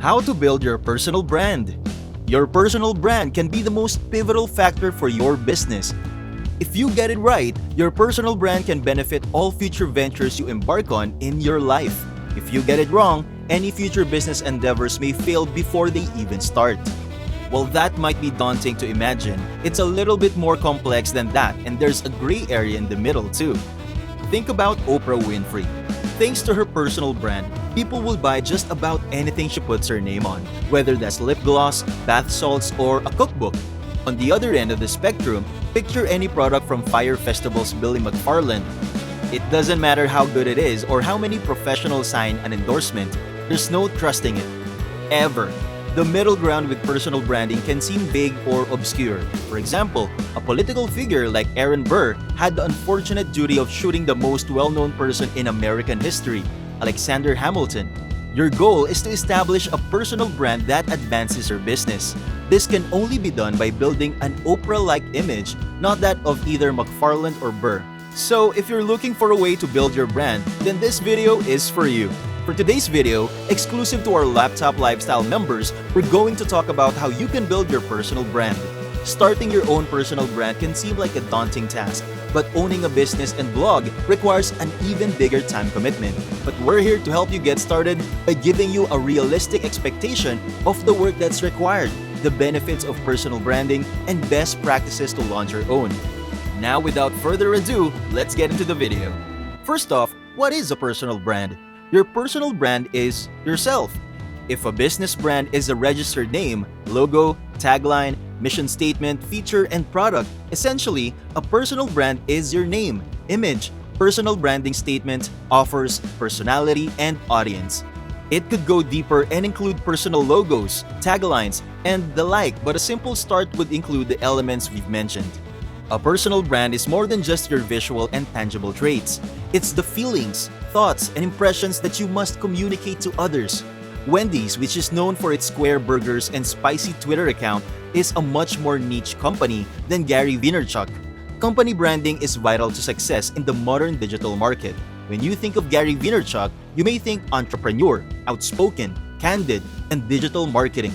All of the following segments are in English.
How to build your personal brand. Your personal brand can be the most pivotal factor for your business. If you get it right, your personal brand can benefit all future ventures you embark on in your life. If you get it wrong, any future business endeavors may fail before they even start. While that might be daunting to imagine, it's a little bit more complex than that, and there's a gray area in the middle too. Think about Oprah Winfrey. Thanks to her personal brand, people will buy just about anything she puts her name on, whether that's lip gloss, bath salts, or a cookbook. On the other end of the spectrum, picture any product from Fyre Festival's Billy McFarland. It doesn't matter how good it is or how many professionals sign an endorsement, there's no trusting it. Ever. The middle ground with personal branding can seem vague or obscure. For example, a political figure like Burr had the unfortunate duty of shooting the most well-known person in American history, Alexander Hamilton. Your goal is to establish a personal brand that advances your business. This can only be done by building an Oprah-like image, not that of either McFarland or Burr. So if you're looking for a way to build your brand, then this video is for you. For today's video, exclusive to our Laptop Lifestyle members, we're going to talk about how you can build your personal brand. Starting your own personal brand can seem like a daunting task, but owning a business and blog requires an even bigger time commitment. But we're here to help you get started by giving you a realistic expectation of the work that's required, the benefits of personal branding, and best practices to launch your own. Now, without further ado, let's get into the video. First off, what is a personal brand? Your personal brand is yourself. If a business brand is a registered name, logo, tagline, mission statement, feature, and product, essentially, a personal brand is your name, image, personal branding statement, offers, personality, and audience. It could go deeper and include personal logos, taglines, and the like, but a simple start would include the elements we've mentioned. A personal brand is more than just your visual and tangible traits. It's the feelings, thoughts, and impressions that you must communicate to others. Wendy's, which is known for its square burgers and spicy Twitter account, is a much more niche company than Gary Vaynerchuk. Company branding is vital to success in the modern digital market. When you think of Gary Vaynerchuk, you may think entrepreneur, outspoken, candid, and digital marketing.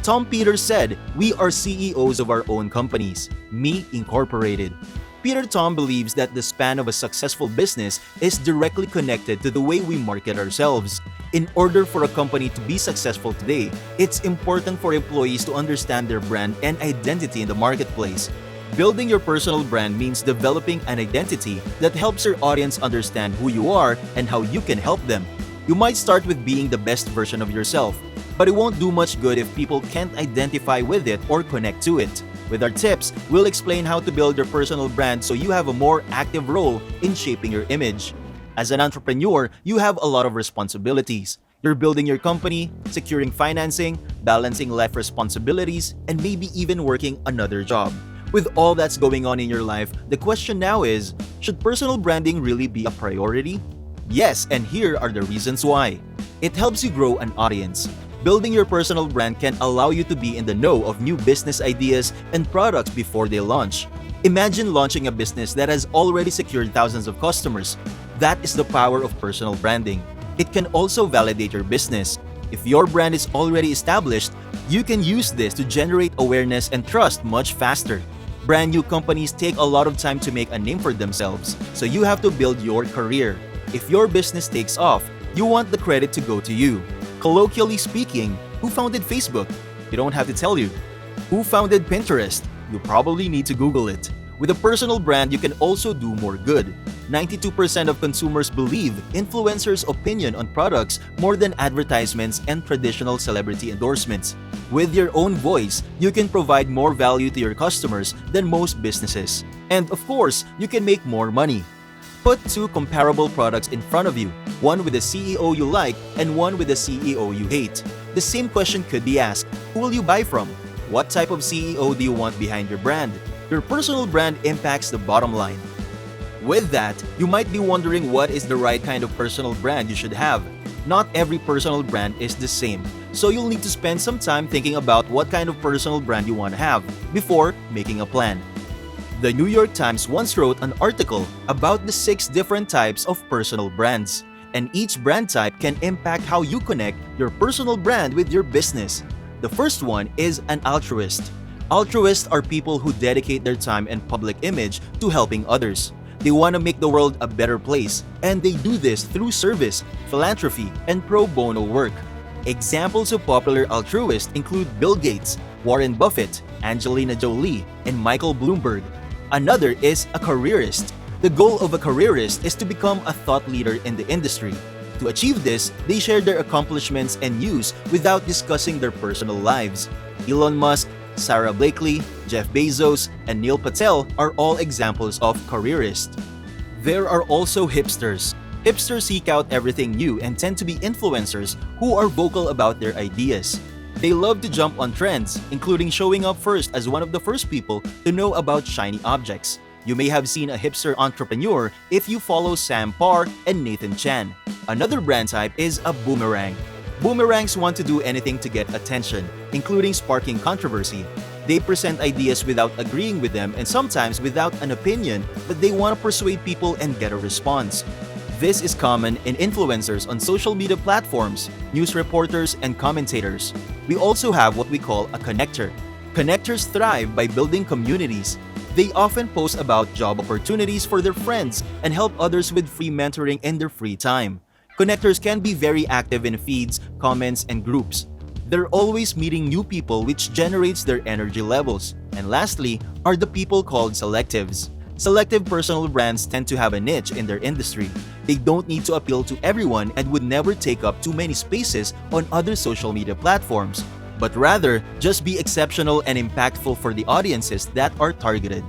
Tom Peters said, "We are CEOs of our own companies, Me Incorporated." Peter Tom believes that the span of a successful business is directly connected to the way we market ourselves. In order for a company to be successful today, it's important for employees to understand their brand and identity in the marketplace. Building your personal brand means developing an identity that helps your audience understand who you are and how you can help them. You might start with being the best version of yourself, but it won't do much good if people can't identify with it or connect to it. With our tips, we'll explain how to build your personal brand so you have a more active role in shaping your image. As an entrepreneur, you have a lot of responsibilities. You're building your company, securing financing, balancing life responsibilities, and maybe even working another job. With all that's going on in your life, the question now is, should personal branding really be a priority? Yes, and here are the reasons why. It helps you grow an audience. Building your personal brand can allow you to be in the know of new business ideas and products before they launch. Imagine launching a business that has already secured thousands of customers. That is the power of personal branding. It can also validate your business. If your brand is already established, you can use this to generate awareness and trust much faster. Brand new companies take a lot of time to make a name for themselves, so you have to build your career. If your business takes off, you want the credit to go to you. Colloquially speaking, who founded Facebook? You don't have to tell you. Who founded Pinterest? You probably need to Google it. With a personal brand, you can also do more good. 92% of consumers believe influencers' opinion on products more than advertisements and traditional celebrity endorsements. With your own voice, you can provide more value to your customers than most businesses. And of course, you can make more money. Put two comparable products in front of you, one with a CEO you like and one with a CEO you hate. The same question could be asked, who will you buy from? What type of CEO do you want behind your brand? Your personal brand impacts the bottom line. With that, you might be wondering what is the right kind of personal brand you should have. Not every personal brand is the same, so you'll need to spend some time thinking about what kind of personal brand you want to have before making a plan. The New York Times once wrote an article about the 6 different types of personal brands. and each brand type can impact how you connect your personal brand with your business. The first one is an altruist. Altruists are people who dedicate their time and public image to helping others. They want to make the world a better place, and they do this through service, philanthropy, and pro bono work. Examples of popular altruists include Bill Gates, Warren Buffett, Angelina Jolie, and Michael Bloomberg. Another is a careerist. The goal of a careerist is to become a thought leader in the industry. To achieve this, they share their accomplishments and news without discussing their personal lives. Elon Musk, Sarah Blakely, Jeff Bezos, and Neil Patel are all examples of careerists. There are also hipsters. Hipsters seek out everything new and tend to be influencers who are vocal about their ideas. They love to jump on trends, including showing up first as one of the first people to know about shiny objects. You may have seen a hipster entrepreneur if you follow Sam Parr and Nathan Chan. Another brand type is a boomerang. Boomerangs want to do anything to get attention, including sparking controversy. They present ideas without agreeing with them and sometimes without an opinion, but they want to persuade people and get a response. This is common in influencers on social media platforms, news reporters, and commentators. We also have what we call a connector. Connectors thrive by building communities. They often post about job opportunities for their friends and help others with free mentoring in their free time. Connectors can be very active in feeds, comments, and groups. They're always meeting new people, which generates their energy levels. And lastly are the people called selectives. Selective personal brands tend to have a niche in their industry. They don't need to appeal to everyone and would never take up too many spaces on other social media platforms, but rather just be exceptional and impactful for the audiences that are targeted.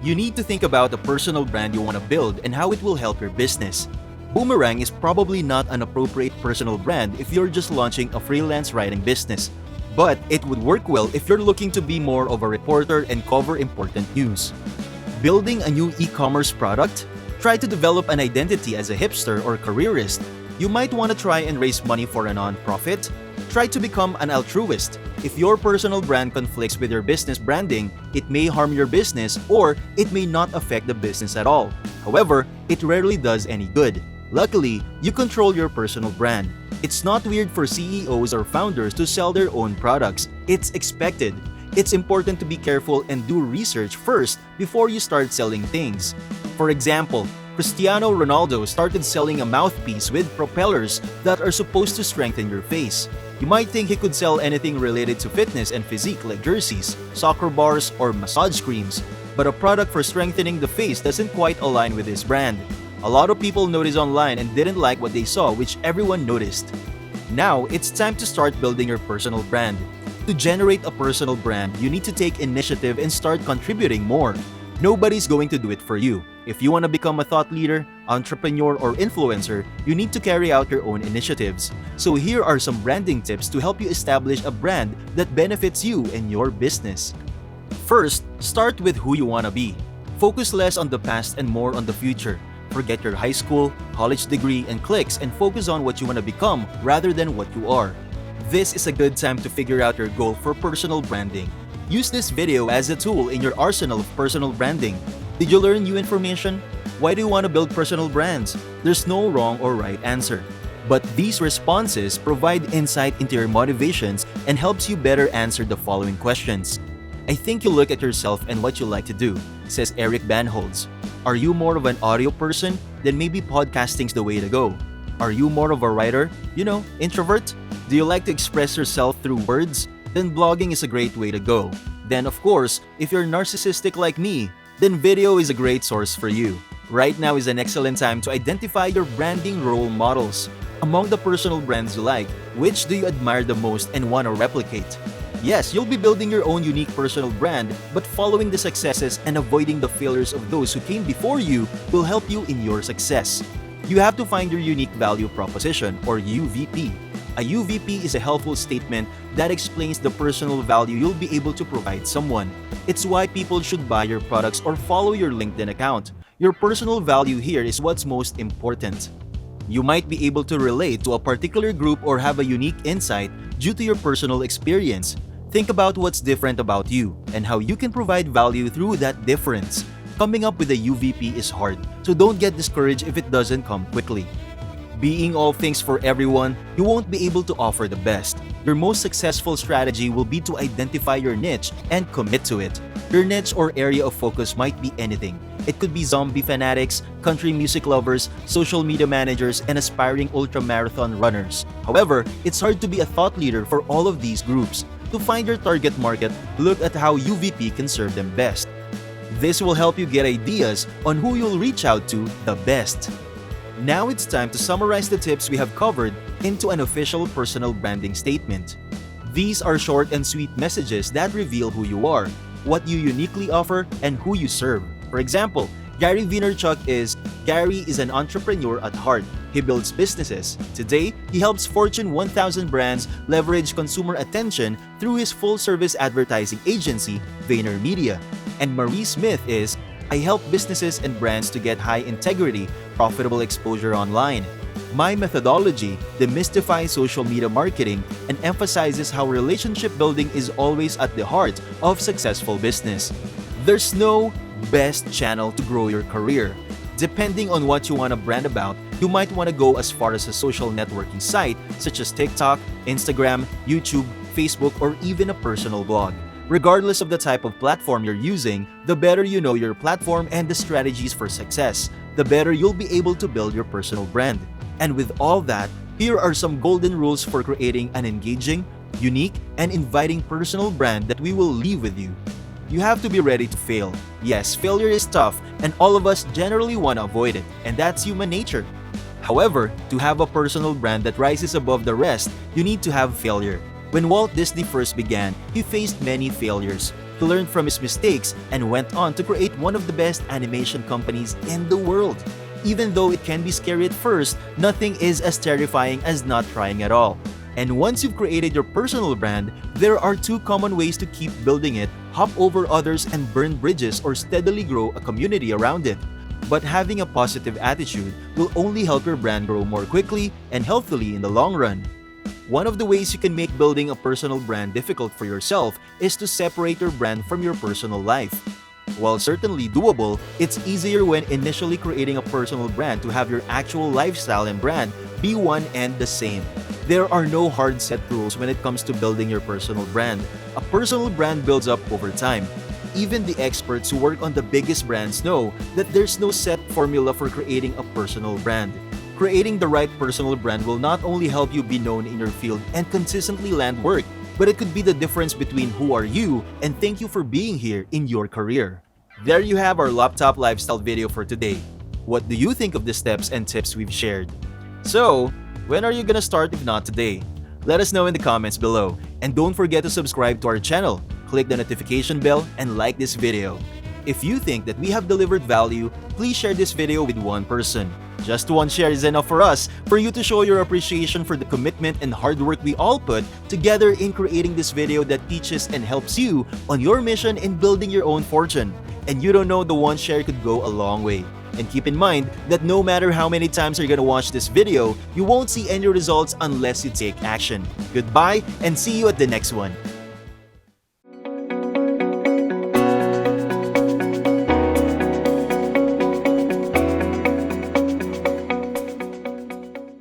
You need to think about the personal brand you want to build and how it will help your business. Boomerang is probably not an appropriate personal brand if you're just launching a freelance writing business, but it would work well if you're looking to be more of a reporter and cover important news. Building a new e-commerce product? Try to develop an identity as a hipster or careerist. You might want to try and raise money for a non-profit. Try to become an altruist. If your personal brand conflicts with your business branding, it may harm your business or it may not affect the business at all. However, it rarely does any good. Luckily, you control your personal brand. It's not weird for CEOs or founders to sell their own products. It's expected. It's important to be careful and do research first before you start selling things. For example, Cristiano Ronaldo started selling a mouthpiece with propellers that are supposed to strengthen your face. You might think he could sell anything related to fitness and physique like jerseys, soccer bars, or massage creams, but a product for strengthening the face doesn't quite align with his brand. A lot of people noticed online and didn't like what they saw, which everyone noticed. Now, it's time to start building your personal brand. To generate a personal brand, you need to take initiative and start contributing more. Nobody's going to do it for you. If you want to become a thought leader, entrepreneur, or influencer, you need to carry out your own initiatives. So here are some branding tips to help you establish a brand that benefits you and your business. First, start with who you want to be. Focus less on the past and more on the future. Forget your high school, college degree, and cliques and focus on what you want to become rather than what you are. This is a good time to figure out your goal for personal branding. Use this video as a tool in your arsenal of personal branding. Did you learn new information? Why do you want to build personal brands? There's no wrong or right answer. But these responses provide insight into your motivations and helps you better answer the following questions. I think you look at yourself and what you like to do, says Eric Banholz. Are you more of an audio person? Then maybe podcasting's the way to go. Are you more of a writer? Introvert? Do you like to express yourself through words? Then blogging is a great way to go. Then of course, if you're narcissistic like me, then video is a great source for you. Right now is an excellent time to identify your branding role models. Among the personal brands you like, which do you admire the most and want to replicate? Yes, you'll be building your own unique personal brand, but following the successes and avoiding the failures of those who came before you will help you in your success. You have to find your unique value proposition, or UVP. A UVP is a helpful statement that explains the personal value you'll be able to provide someone. It's why people should buy your products or follow your LinkedIn account. Your personal value here is what's most important. You might be able to relate to a particular group or have a unique insight due to your personal experience. Think about what's different about you and how you can provide value through that difference. Coming up with a UVP is hard, so don't get discouraged if it doesn't come quickly. Being all things for everyone, you won't be able to offer the best. Your most successful strategy will be to identify your niche and commit to it. Your niche or area of focus might be anything. It could be zombie fanatics, country music lovers, social media managers, and aspiring ultramarathon runners. However, it's hard to be a thought leader for all of these groups. To find your target market, look at how UVP can serve them best. This will help you get ideas on who you'll reach out to the best. Now it's time to summarize the tips we have covered into an official personal branding statement. These are short and sweet messages that reveal who you are, what you uniquely offer, and who you serve. For example, Gary Vaynerchuk is Gary is an entrepreneur at heart. He builds businesses. Today, he helps Fortune 1000 brands leverage consumer attention through his full-service advertising agency, VaynerMedia. And Marie Smith is I help businesses and brands to get high integrity, profitable exposure online. My methodology demystifies social media marketing and emphasizes how relationship building is always at the heart of successful business. There's no best channel to grow your career. Depending on what you want to brand about, you might want to go as far as a social networking site such as TikTok, Instagram, YouTube, Facebook, or even a personal blog. Regardless of the type of platform you're using, the better you know your platform and the strategies for success, the better you'll be able to build your personal brand. And with all that, here are some golden rules for creating an engaging, unique, and inviting personal brand that we will leave with you. You have to be ready to fail. Yes, failure is tough, and all of us generally want to avoid it, and that's human nature. However, to have a personal brand that rises above the rest, you need to have failure. When Walt Disney first began, he faced many failures. He learned from his mistakes and went on to create one of the best animation companies in the world. Even though it can be scary at first, nothing is as terrifying as not trying at all. And once you've created your personal brand, there are two common ways to keep building it: hop over others and burn bridges, or steadily grow a community around it. But having a positive attitude will only help your brand grow more quickly and healthily in the long run. One of the ways you can make building a personal brand difficult for yourself is to separate your brand from your personal life. While certainly doable, it's easier when initially creating a personal brand to have your actual lifestyle and brand be one and the same. There are no hard set rules when it comes to building your personal brand. A personal brand builds up over time. Even the experts who work on the biggest brands know that there's no set formula for creating a personal brand. Creating the right personal brand will not only help you be known in your field and consistently land work, but it could be the difference between who are you and thank you for being here in your career. There you have our laptop lifestyle video for today. What do you think of the steps and tips we've shared? So, when are you gonna start if not today? Let us know in the comments below. And don't forget to subscribe to our channel, click the notification bell, and like this video. If you think that we have delivered value, please share this video with one person. Just one share is enough for us, for you to show your appreciation for the commitment and hard work we all put together in creating this video that teaches and helps you on your mission in building your own fortune. And you don't know, the one share could go a long way. And keep in mind that no matter how many times you're gonna watch this video, you won't see any results unless you take action. Goodbye and see you at the next one.